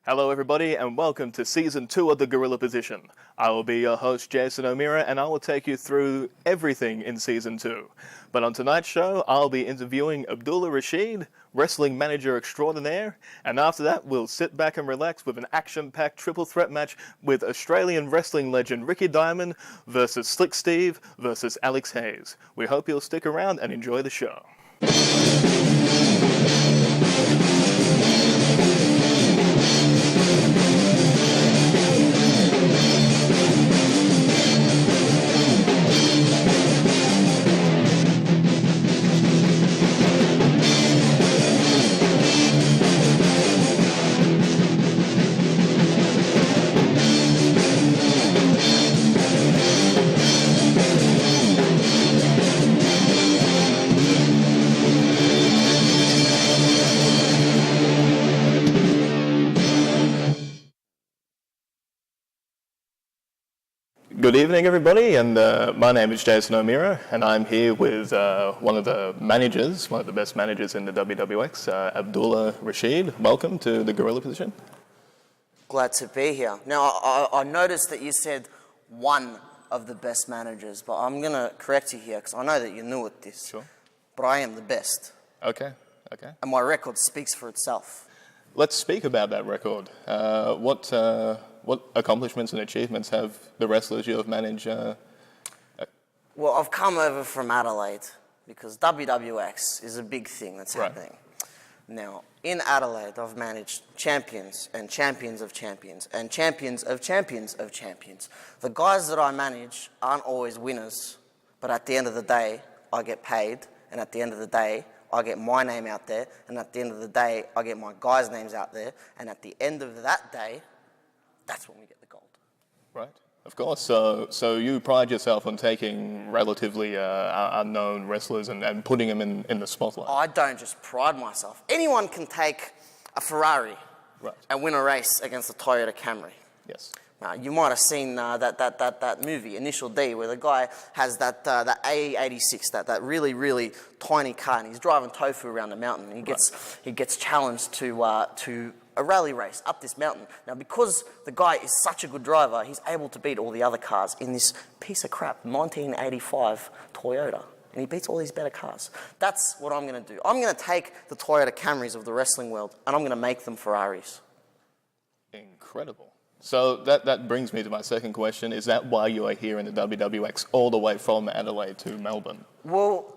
Hello everybody and welcome to Season 2 of The Gorilla Position. I will be your host Jason O'Meara and I will take you through everything in Season 2. But on tonight's show, I'll be interviewing Abdullah Rasheed, wrestling manager extraordinaire, and after that we'll sit back and relax with an action-packed triple threat match with Australian wrestling legend Ricky Diamond versus Slikk Steev versus Haize. We hope you'll stick around and enjoy the show. Good evening, everybody, and my name is Jason O'Meara, and I'm here with one of the best managers in the WWX, Abdullah Rasheed. Welcome to the Gorilla Position. Glad to be here. Now, I noticed that you said one of the best managers, but I'm going to correct you here because I know that you're new at this. Sure. But I am the best. Okay. And my record speaks for itself. Let's speak about that record. What accomplishments and achievements have the wrestlers you have managed? Well, I've come over from Adelaide because WWX is a big thing that's happening. Now, in Adelaide, I've managed champions and champions of champions and champions of champions of champions. The guys that I manage aren't always winners, but at the end of the day, I get paid, and at the end of the day, I get my name out there, and at the end of the day, I get my guys' names out there, and at the end of that day, that's when we get the gold. Right, of course. So you pride yourself on taking relatively unknown wrestlers and putting them in the spotlight. I don't just pride myself. Anyone can take a Ferrari and win a race against a Toyota Camry. Yes. You might have seen that movie, Initial D, where the guy has that A86, that really, really tiny car, and he's driving tofu around the mountain. And he gets challenged to a rally race up this mountain. Now, because the guy is such a good driver, he's able to beat all the other cars in this piece of crap 1985 Toyota. And he beats all these better cars. That's what I'm going to do. I'm going to take the Toyota Camrys of the wrestling world, and I'm going to make them Ferraris. Incredible. So that brings me to my second question. Is that why you are here in the WWX all the way from Adelaide to Melbourne? Well,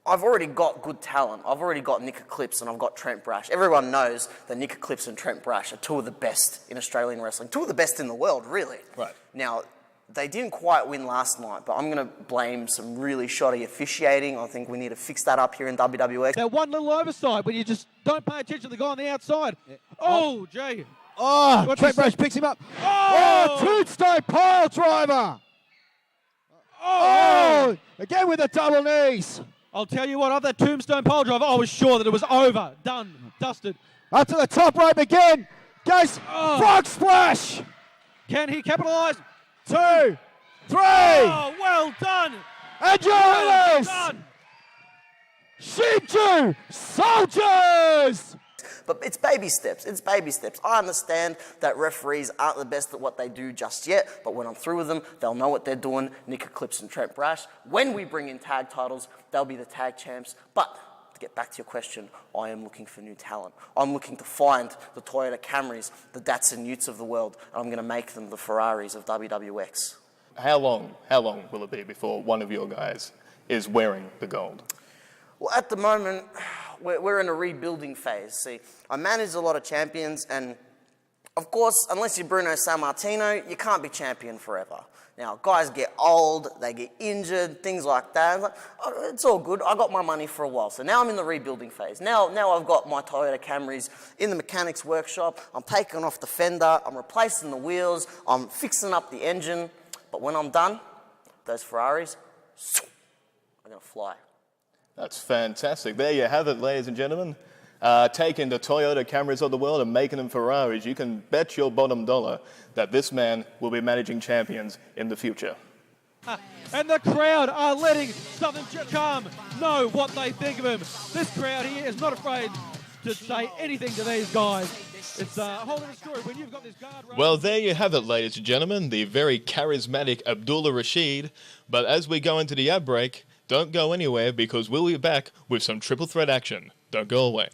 I've already got good talent. I've already got Nick Eclipse and I've got Trent Brash. Everyone knows that Nick Eclipse and Trent Brash are two of the best in Australian wrestling, two of the best in the world, really. Right. Now, they didn't quite win last night, but I'm going to blame some really shoddy officiating. I think we need to fix that up here in WWX. That one little oversight when you just don't pay attention to the guy on the outside. Yeah. Oh, gee. Oh, Trent Brash picks him up. Oh, tombstone pile driver. Oh, again with the double knees. I'll tell you what, of that tombstone pile driver, I was sure that it was over, done, dusted. Up to the top rope again. Goes frog splash. Can he capitalise? 2, 3. Oh, well done. And your winners. Shibju Soldiers. But it's baby steps. It's baby steps. I understand that referees aren't the best at what they do just yet, but when I'm through with them, they'll know what they're doing. Nick Eclipse and Trent Brash. When we bring in tag titles, they'll be the tag champs. But to get back to your question, I am looking for new talent. I'm looking to find the Toyota Camrys, the Datsun Utes of the world, and I'm going to make them the Ferraris of WWX. How long will it be before one of your guys is wearing the gold? Well, at the moment, we're in a rebuilding phase. See, I manage a lot of champions, and of course, unless you're Bruno Sammartino, you can't be champion forever. Now, guys get old, they get injured, things like that. It's all good. I got my money for a while, so now I'm in the rebuilding phase. Now I've got my Toyota Camrys in the mechanics workshop. I'm taking off the fender, I'm replacing the wheels, I'm fixing up the engine. But when I'm done, those Ferraris are going to fly. That's fantastic. There you have it, ladies and gentlemen. Taking the Toyota Camrys of the world and making them Ferraris. You can bet your bottom dollar that this man will be managing champions in the future. And the crowd are letting Southern Charm know what they think of him. This crowd here is not afraid to say anything to these guys. It's a whole other story when you've got this guard. Well, there you have it, ladies and gentlemen, the very charismatic Abdullah Rasheed. But as we go into the ad break, don't go anywhere because we'll be back with some triple threat action. Don't go away.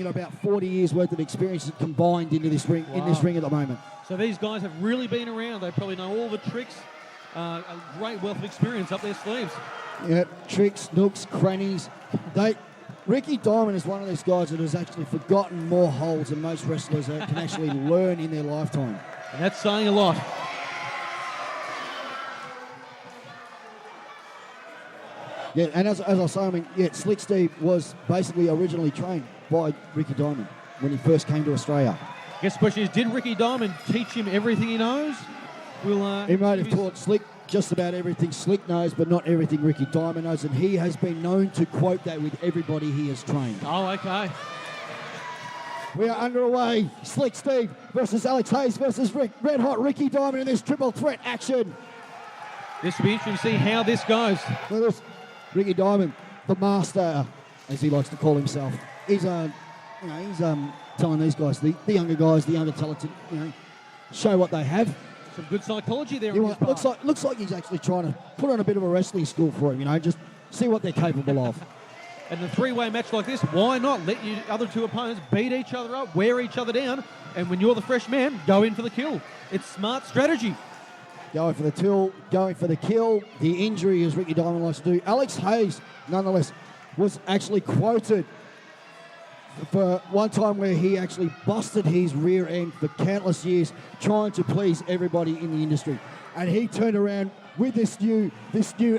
About 40 years worth of experience combined into this ring, in this ring at the moment. So these guys have really been around. They probably know all the tricks. A great wealth of experience up their sleeves. Yeah, tricks, nooks, crannies. Ricky Diamond is one of these guys that has actually forgotten more holds than most wrestlers that can actually learn in their lifetime. And that's saying a lot. Yeah, and as I was saying, I mean, yeah, Slikk Steev was basically originally trained by Ricky Diamond when he first came to Australia. I guess the question is, did Ricky Diamond teach him everything he knows? He might have taught Slick just about everything Slick knows, but not everything Ricky Diamond knows, and he has been known to quote that with everybody he has trained. Oh, okay. We are underway. Slikk Steev versus Alex Haize versus Red Hot Ricky Diamond in this triple threat action. This will be interesting to see how this goes. Well, this Ricky Diamond, the master, as he likes to call himself. He's telling these guys, the younger guys, the younger talented, show what they have. Some good psychology there. Looks like he's actually trying to put on a bit of a wrestling school for him. Just see what they're capable of. And a three-way match like this, why not let your other two opponents beat each other up, wear each other down, and when you're the fresh man, go in for the kill. It's smart strategy. Going for the kill. The injury, as Ricky Diamond likes to do. Alex Haize, nonetheless, was actually quoted for one time where he actually busted his rear end for countless years trying to please everybody in the industry. And he turned around with this new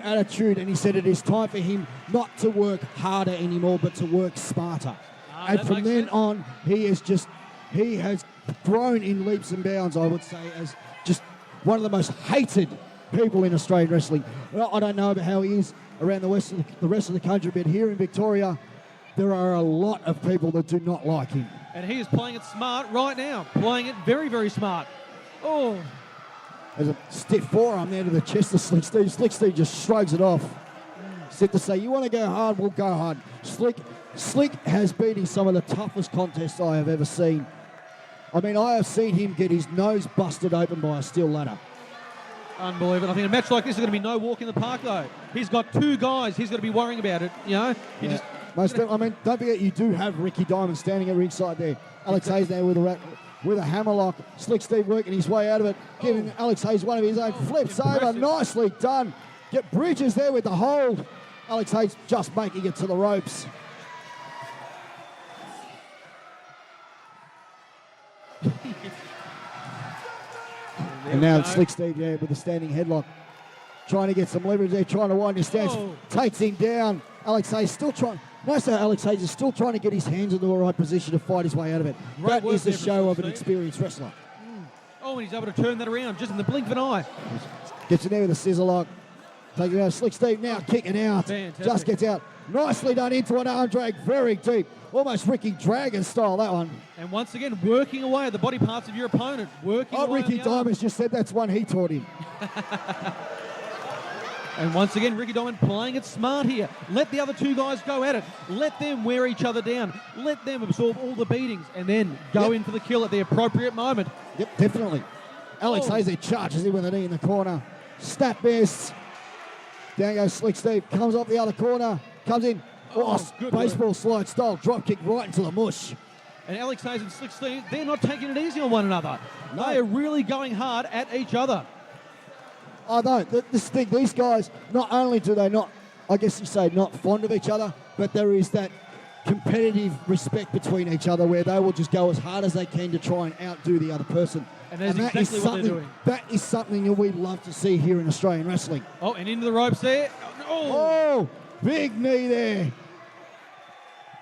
attitude, and he said it is time for him not to work harder anymore, but to work smarter. And from then on, he has grown in leaps and bounds, I would say, as just one of the most hated people in Australian wrestling. Well, I don't know about how he is around the rest of the country, but here in Victoria, there are a lot of people that do not like him. And he is playing it smart right now. Playing it very, very smart. Oh. There's a stiff forearm there to the chest of Slikk Steev. Slikk Steev just shrugs it off. Said to say, you want to go hard, we'll go hard. Slick has been in some of the toughest contests I have ever seen. I mean, I have seen him get his nose busted open by a steel ladder. Unbelievable. I think a match like this is going to be no walk in the park, though. He's got two guys. He's going to be worrying about it, Don't forget, you do have Ricky Diamond standing at ringside there. Alex Haize there with a hammerlock. Slikk Steev working his way out of it, giving Alex Haize one of his own. Flips over, nicely done. Get Bridges there with the hold. Alex Haize just making it to the ropes. And now Slikk Steev with the standing headlock. Trying to get some leverage there, trying to wind his stance. Takes him down. Alex Haize still trying. Notice how Alex Haize is still trying to get his hands in the right position to fight his way out of it. That is the show of an experienced wrestler. Oh, and he's able to turn that around just in the blink of an eye. Gets in there with a scissor lock. Taking out Slikk Steev now, kicking out. Fantastic. Just gets out. Nicely done into an arm drag, very deep. Almost Ricky Dragon style, that one. And once again, working away at the body parts of your opponent. Ricky Diamond just said that's one he taught him. And once again, Ricky Diamond playing it smart here. Let the other two guys go at it. Let them wear each other down. Let them absorb all the beatings and then go in for the kill at the appropriate moment. Yep, definitely. Alex Haize charges in with a knee in the corner. Snap miss. Down goes Slikk Steev. Comes off the other corner. Comes in. Baseball slide style drop kick right into the mush. And Alex Haize and Slikk Steev, they're not taking it easy on one another. No. They are really going hard at each other. I know. This thing, these guys, not only do they not, I guess you say, not fond of each other, but there is that competitive respect between each other where they will just go as hard as they can to try and outdo the other person. And that's that exactly is what they're doing. That is something that we love to see here in Australian wrestling. Oh, and into the ropes there. Oh, big knee there.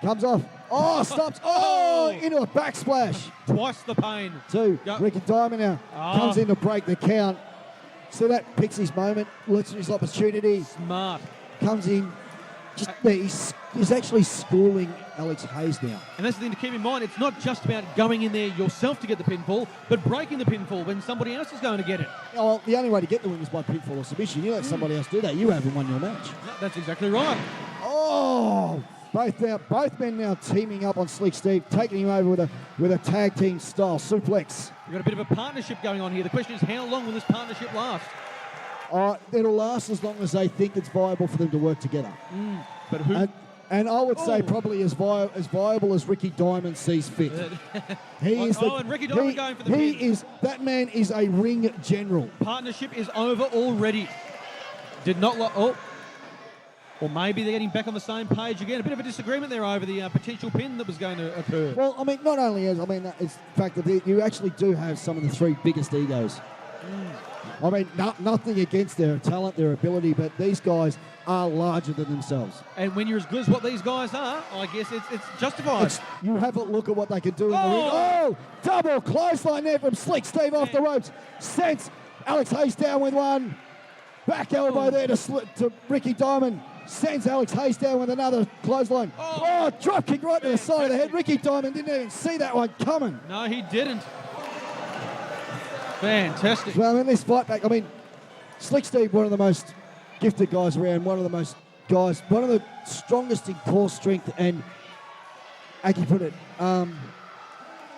Comes off. Oh, stops. Oh, into a backsplash. Twice the pain. Two. Yep. Ricky Diamond now comes in to break the count. So that picks his moment, lets his opportunity. Smart. Comes in. Just there. He's actually schooling Alex Haize now. And that's the thing to keep in mind. It's not just about going in there yourself to get the pinfall, but breaking the pinfall when somebody else is going to get it. Oh, well, the only way to get the win is by pinfall or submission. You let somebody else do that. You haven't won your match. No, that's exactly right. Oh, both men now teaming up on Slikk Steev, taking him over with a tag team style suplex. You've got a bit of a partnership going on here. The question is, how long will this partnership last? It'll last as long as they think it's viable for them to work together. But who? And I would say probably as viable as Ricky Diamond sees fit. And Ricky Diamond going for the pin. That man is a ring general. Partnership is over already. Did not or maybe they're getting back on the same page again. A bit of a disagreement there over the potential pin that was going to occur. Well, I mean, not only it's the fact that you actually do have some of the three biggest egos. I mean, nothing against their talent, their ability, but these guys are larger than themselves. And when you're as good as what these guys are, I guess it's justified. You have a look at what they can do in the ring. Oh, double clothesline there from Slikk Steev off the ropes. Sends Alex Haize down with one. Back elbow there to Ricky Diamond. Sends Alex Haize down with another clothesline. Oh, drop kick right to the side of the head. Ricky Diamond didn't even see that one coming. No, he didn't. Fantastic. Well, in this fight back, Slikk Steev, one of the most gifted guys around, one of the strongest in core strength and, how can you put it, I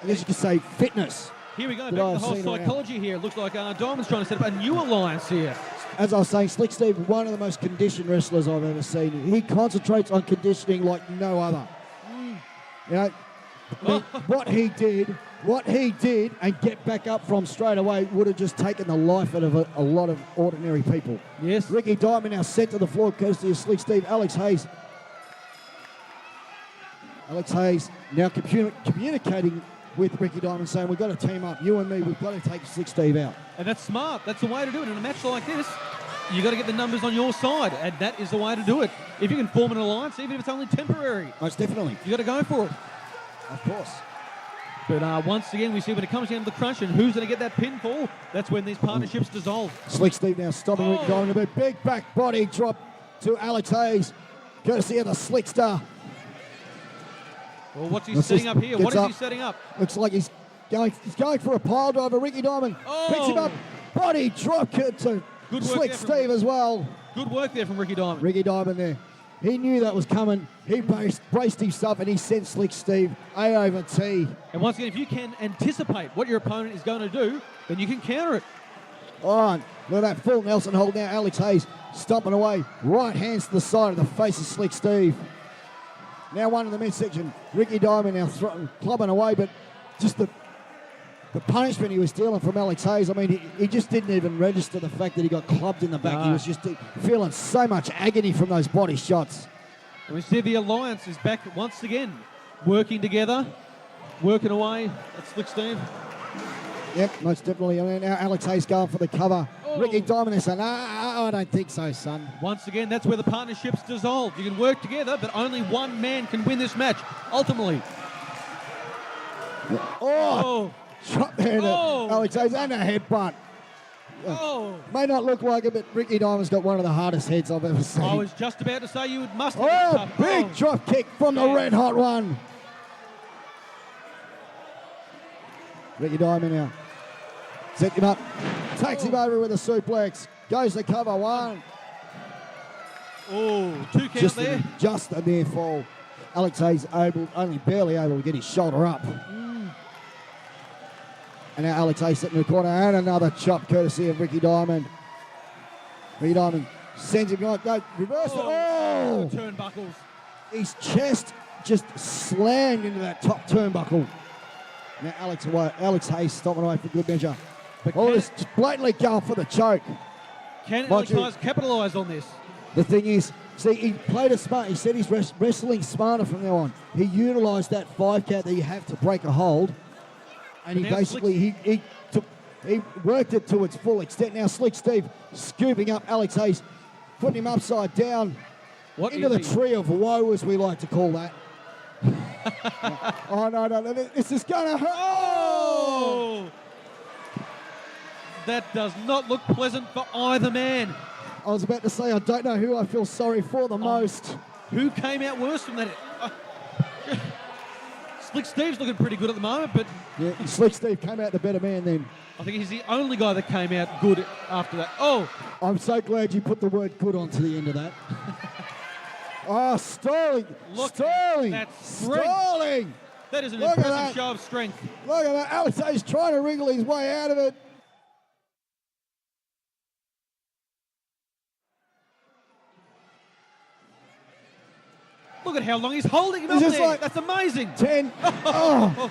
guess you could say fitness. Here we go, back to the whole psychology here. It looks like Diamond's trying to set up a new alliance here. As I was saying, Slikk Steev, one of the most conditioned wrestlers I've ever seen. He concentrates on conditioning like no other. You know, what he did and get back up from straight away would have just taken the life out of a lot of ordinary people. Yes. Ricky Diamond now sent to the floor courtesy of Slikk Steev. Alex Haize now communicating with Ricky Diamond, saying, we've got to team up. You and me, we've got to take Slikk Steev out. And that's smart. That's the way to do it. In a match like this, you got to get the numbers on your side, and that is the way to do it. If you can form an alliance, even if it's only temporary. Most definitely. You got to go for it. Of course. But once again, we see when it comes down to the crunch and who's going to get that pinfall, that's when these partnerships dissolve. Slikk Steev now stopping Ricky Diamond a bit. Big back body drop to Alex Haize, courtesy of the Slick Star. Well, what's he setting up here? What is he setting up? Looks like he's going for a pile driver. Ricky Diamond picks him up. Body drop kick to Slikk Steev as well. Good work there from Ricky Diamond. Ricky Diamond there. He knew that was coming. He braced himself and he sent Slikk Steev A over T. And once again, if you can anticipate what your opponent is going to do, then you can counter it. Oh, look at that full Nelson hold now. Alex Haize stomping away. Right hands to the side of the face of Slikk Steev. Now one in the midsection. Ricky Diamond now clubbing away, but just the punishment he was dealing from Alex Haize, I mean, he just didn't even register the fact that he got clubbed in the back. No. He was just feeling so much agony from those body shots. And we see the alliance is back once again, working together, working away at Slikk Steev. Yep, most definitely. I mean, now Alex Haize going for the cover. Ricky Diamond is saying, I don't think so, son. Once again, that's where the partnerships dissolve. You can work together, but only one man can win this match, ultimately. Shot there to Alex Haize and a headbutt. May not look like it, but Ricky Diamond's got one of the hardest heads I've ever seen. I was just about to say you must have big drop kick from the red hot one. Ricky Diamond now. Set him up. Takes him over with a suplex. Goes to cover one. Two count there. Just a near fall. Alex Haize only barely able to get his shoulder up. And now Alex Haize sitting in the corner, and another chop courtesy of Ricky Diamond. Ricky Diamond sends him behind. No, reverse it. Turnbuckles. His chest just slammed into that top turnbuckle. Now Alex Haize stopping away for good measure. But Just blatantly going for the choke. Can Mind Alex Haize capitalise on this? The thing is, see, he played it smart. He said he's wrestling smarter from now on. He utilised that 5 count that you have to break a hold, and he basically he worked it to its full extent. Now Slikk Steev scooping up Alex Haize, putting him upside down into the tree of woe, as we like to call that. Oh no! This is gonna hurt. Oh! That does not look pleasant for either man. I was about to say, I don't know who I feel sorry for the most. Who came out worse from that? Slikk Steev's looking pretty good at the moment, but Yeah, Slikk Steev came out the better man then. I think he's the only guy that came out good after that. Oh! I'm so glad you put the word good onto the end of that. Oh, Sterling! Sterling! that strength. Sterling! That is an Look at impressive that. show of strength. Look at that. Alex Haize trying to wriggle his way out of it. Look at how long he's holding him He's up just there. like That's amazing. 10. Oh.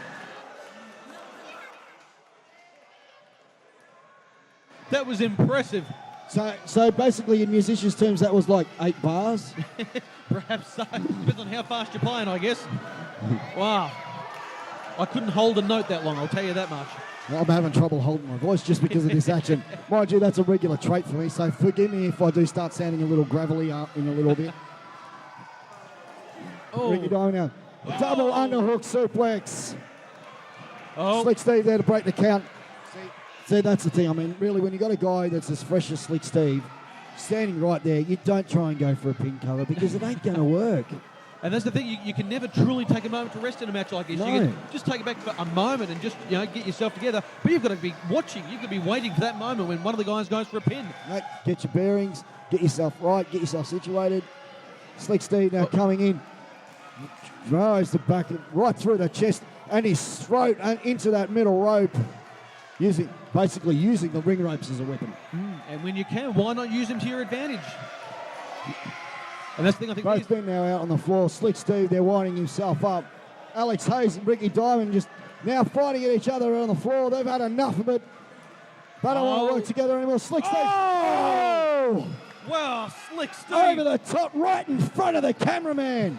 That was impressive. So basically, in musicians' terms, that was like 8 bars. Perhaps so. Depends on how fast you're playing, I guess. Wow. I couldn't hold a note that long, I'll tell you that much. I'm having trouble holding my voice just because of this action. Mind you, that's a regular trait for me, so forgive me if I do start sounding a little gravelly in a little bit. Oh. Ricky Diamond now. Double underhook suplex. Oh. Slikk Steev there to break the count. See, that's the thing. I mean, really, when you got a guy that's as fresh as Slikk Steev standing right there, you don't try and go for a pin cover because it ain't going to work. And that's the thing, you can never truly take a moment to rest in a match like this. No. You can just take it back for a moment and just get yourself together. But you've got to be watching. You've got to be waiting for that moment when one of the guys goes for a pin. Mate, get your bearings, get yourself right, get yourself situated. Slikk Steev now coming in. Drives the back right through the chest and his throat and into that middle rope. Basically using the ring ropes as a weapon. And when you can, why not use them to your advantage? And that's the thing I think. Both men now out on the floor. Slikk Steev, they're winding himself up. Alex Haize and Ricky Diamond just now fighting at each other on the floor. They've had enough of it. They don't want to work together anymore. Slikk Steev. Oh! Wow, Slikk Steev. Over the top, right in front of the cameraman.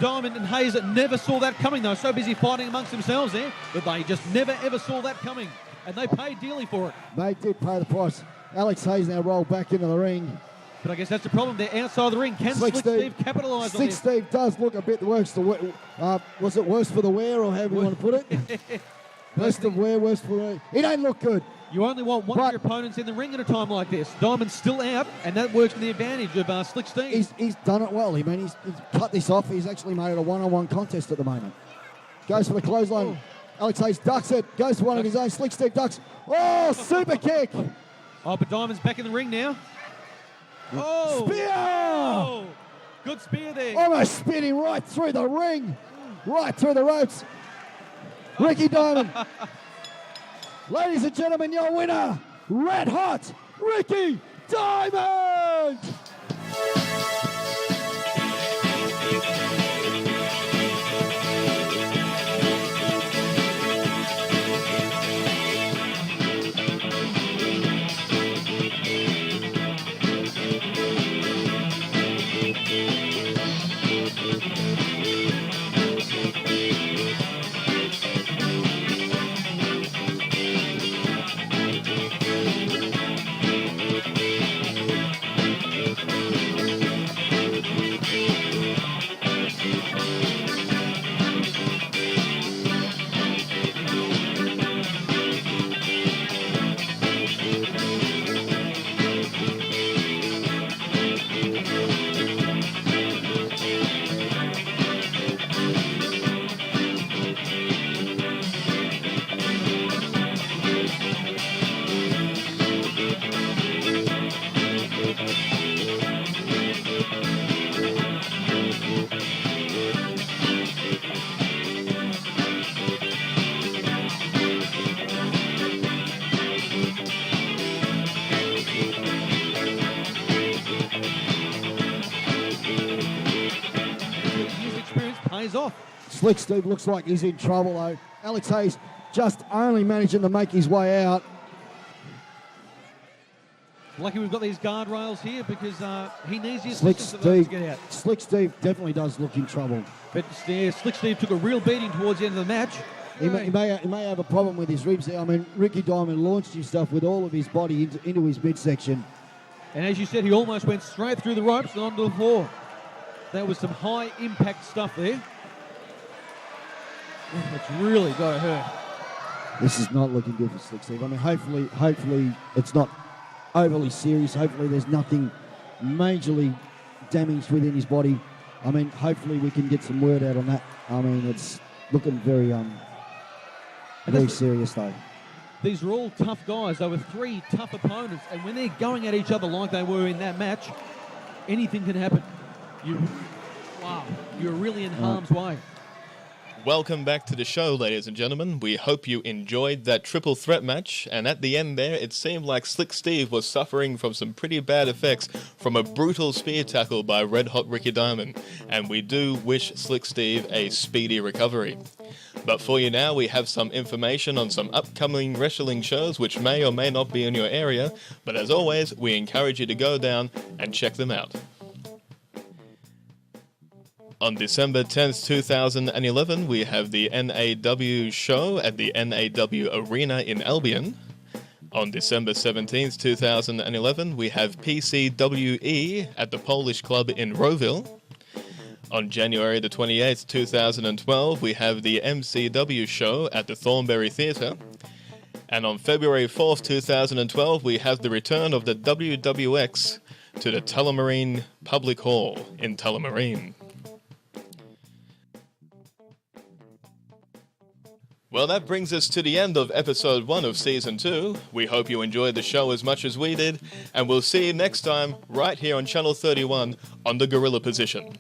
Diamond and Haize never saw that coming. They were so busy fighting amongst themselves there, but they just never ever saw that coming. And they paid dearly for it. They did pay the price. Alex Haize now rolled back into the ring. But I guess that's the problem. They're outside the ring. Can Slikk Steev capitalise on Slikk this? Steev does look a bit worse. Was it worse for the wear, or however you want to put it? Worse the wear, worse for the wear. It ain't look good. You only want one of your opponents in the ring at a time like this. Diamond's still out, and that works to the advantage of Slikk Steev. He's done it well. I mean, he's cut this off. He's actually made it a one-on-one contest at the moment. Goes for the clothesline. Oh. Alex Haize ducks it. Goes for one of his own. Slikk Steev ducks. Oh, super kick. Oh, but Diamond's back in the ring now. Oh! Spear! Oh! Good spear there. Almost spinning right through the ring. Right through the ropes. Ricky Diamond. Ladies and gentlemen, your winner, Red Hot Ricky Diamond! pays off. Slikk Steev looks like he's in trouble, though. Alex Haize just only managing to make his way out. Lucky we've got these guardrails here because he needs the Slikk assistance of those to get Steev, out. Slikk Steev definitely does look in trouble. But Slikk Steev took a real beating towards the end of the match. He may have a problem with his ribs there. I mean, Ricky Diamond launched himself with all of his body into his midsection. And as you said, he almost went straight through the ropes and onto the floor. That was some high impact stuff there. It's really got to hurt. This is not looking good for Slikk Steev. I mean, hopefully it's not overly serious. Hopefully there's nothing majorly damaged within his body. I mean, hopefully we can get some word out on that. I mean, it's looking very serious though. These are all tough guys. They were three tough opponents, and when they're going at each other like they were in that match, anything can happen. You're really in harm's way. Welcome back to the show, ladies and gentlemen. We hope you enjoyed that triple threat match, and at the end there, it seemed like Slikk Steev was suffering from some pretty bad effects from a brutal spear tackle by Red Hot Ricky Diamond, and we do wish Slikk Steev a speedy recovery. But for you now, we have some information on some upcoming wrestling shows which may or may not be in your area, but as always, we encourage you to go down and check them out. On December 10th, 2011, we have the NAW show at the NAW Arena in Albion. On December 17th, 2011, we have PCWE at the Polish Club in Rowville. On January the 28th, 2012, we have the MCW show at the Thornbury Theatre. And on February 4th, 2012, we have the return of the WWX to the Tullamarine Public Hall in Tullamarine. Well, that brings us to the end of episode 1 of season 2. We hope you enjoyed the show as much as we did, and we'll see you next time right here on Channel 31 on the Gorilla Position.